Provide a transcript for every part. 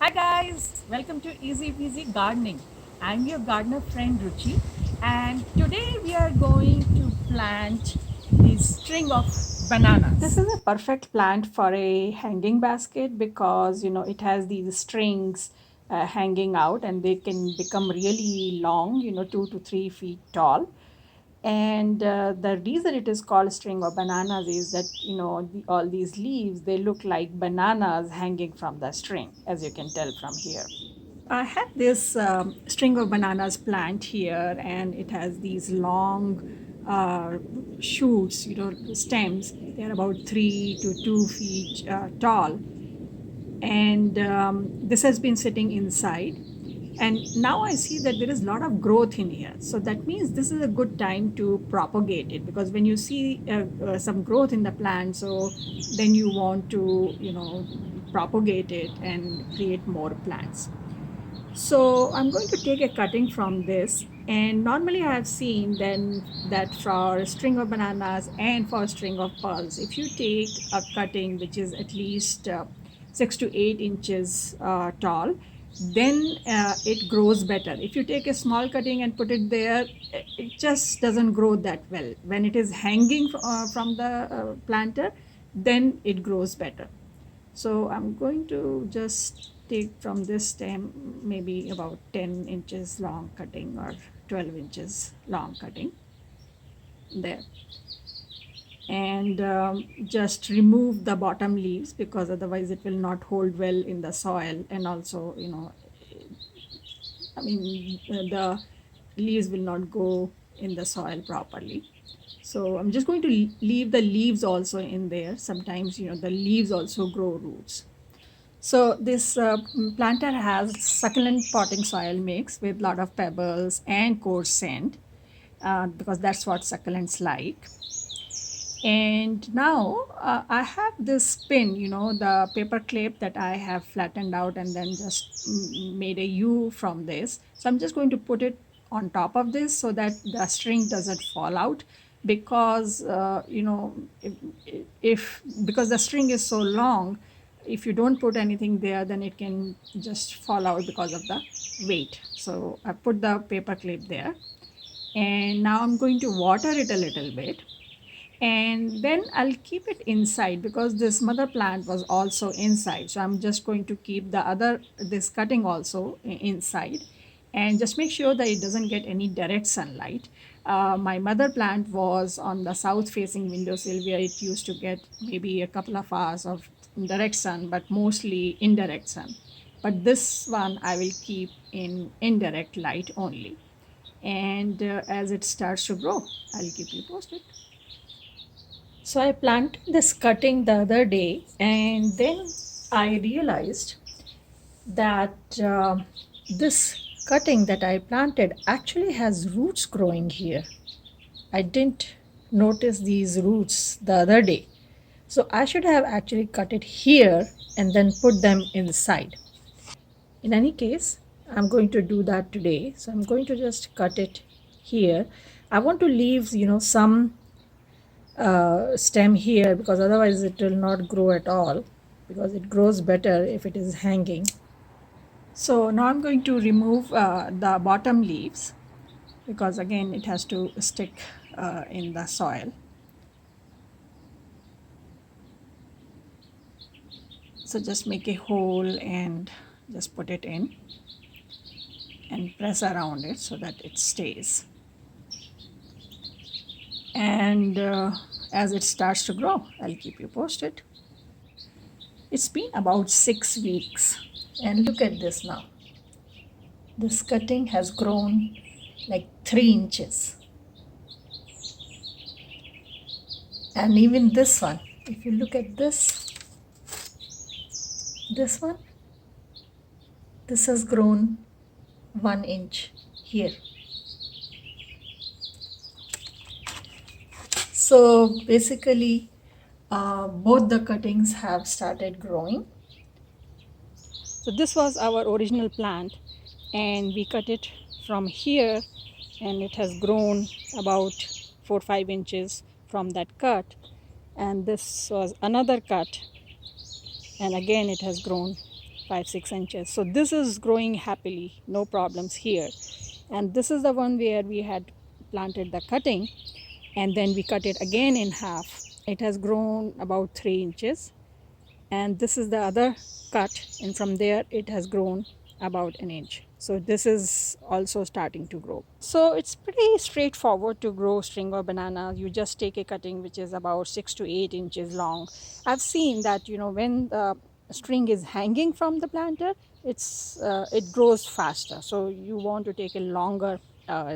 Hi guys, welcome to Easy Peasy Gardening. I'm your gardener friend Ruchi, and today we are going to plant this string of bananas. This is a perfect plant for a hanging basket because it has these strings hanging out and they can become really long, 2 to 3 feet tall. And the reason it is called string of bananas is that all these leaves, they look like bananas hanging from the string, as you can tell from here. I have this string of bananas plant here, and it has these long shoots, stems. They're about 3 to 2 feet tall, and this has been sitting inside. And now I see that there is a lot of growth in here. So that means this is a good time to propagate it, because when you see some growth in the plant, so then you want to, propagate it and create more plants. So I'm going to take a cutting from this. And normally I have seen then that for a string of bananas and for a string of pearls, if you take a cutting which is at least 6 to 8 inches tall, then it grows better. If you take a small cutting and put it there, it just doesn't grow that well. When it is hanging from the planter, then it grows better. So I'm going to just take from this stem maybe about 10 inches long cutting or 12 inches long cutting there. And just remove the bottom leaves, because otherwise it will not hold well in the soil. And also, the leaves will not go in the soil properly. So I'm just going to leave the leaves also in there. Sometimes, the leaves also grow roots. So this planter has succulent potting soil mix with a lot of pebbles and coarse sand, because that's what succulents like. And now I have this pin, the paper clip that I have flattened out and then just made a U from this. So I'm just going to put it on top of this so that the string doesn't fall out, because if because the string is so long, if you don't put anything there, then it can just fall out because of the weight. So I put the paper clip there, and now I'm going to water it a little bit, and then I'll keep it inside because this mother plant was also inside. So I'm just going to keep this cutting also inside, and just make sure that it doesn't get any direct sunlight. My mother plant was on the south facing windowsill, where it used to get maybe a couple of hours of direct sun, but mostly indirect sun. But this one I will keep in indirect light only. And as it starts to grow, I'll keep you posted. So I planted this cutting the other day, and then I realized that this cutting that I planted actually has roots growing here. I didn't notice these roots the other day. So I should have actually cut it here and then put them inside. In any case, I'm going to do that today. So I'm going to just cut it here. I want to leave, some stem here, because otherwise it will not grow at all, because it grows better if it is hanging. So now I'm going to remove the bottom leaves, because again it has to stick in the soil. So just make a hole and just put it in and press around it so that it stays. And as it starts to grow, I'll keep you posted. It's been about 6 weeks, and look at this now. This cutting has grown like 3 inches. And even this one, if you look at this one, this has grown 1 inch here. So basically, both the cuttings have started growing. So this was our original plant, and we cut it from here, and it has grown about 4-5 inches from that cut. And this was another cut, and again it has grown 5-6 inches. So this is growing happily, no problems here. And this is the one where we had planted the cutting, and then we cut it again in half. It has grown about 3 inches, and this is the other cut, and from there it has grown about an inch. So this is also starting to grow. So it's pretty straightforward to grow string or banana. You just take a cutting which is about 6 to 8 inches long. I've seen that, when the string is hanging from the planter, it grows faster. So you want to take a longer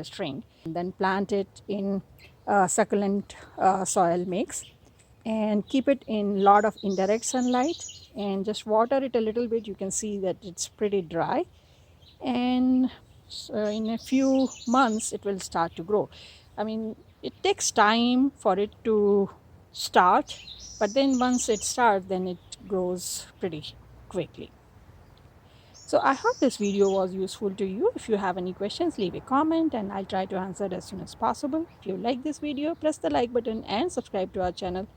string and then plant it in succulent soil mix, and keep it in lot of indirect sunlight, and just water it a little bit. You can see that it's pretty dry, and in a few months it will start to grow. I mean, it takes time for it to start, but then once it starts, then it grows pretty quickly. So I hope this video was useful to you. If you have any questions, leave a comment and I'll try to answer it as soon as possible. If you like this video, press the like button and subscribe to our channel,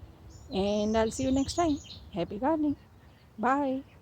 and I'll see you next time. Happy gardening. Bye.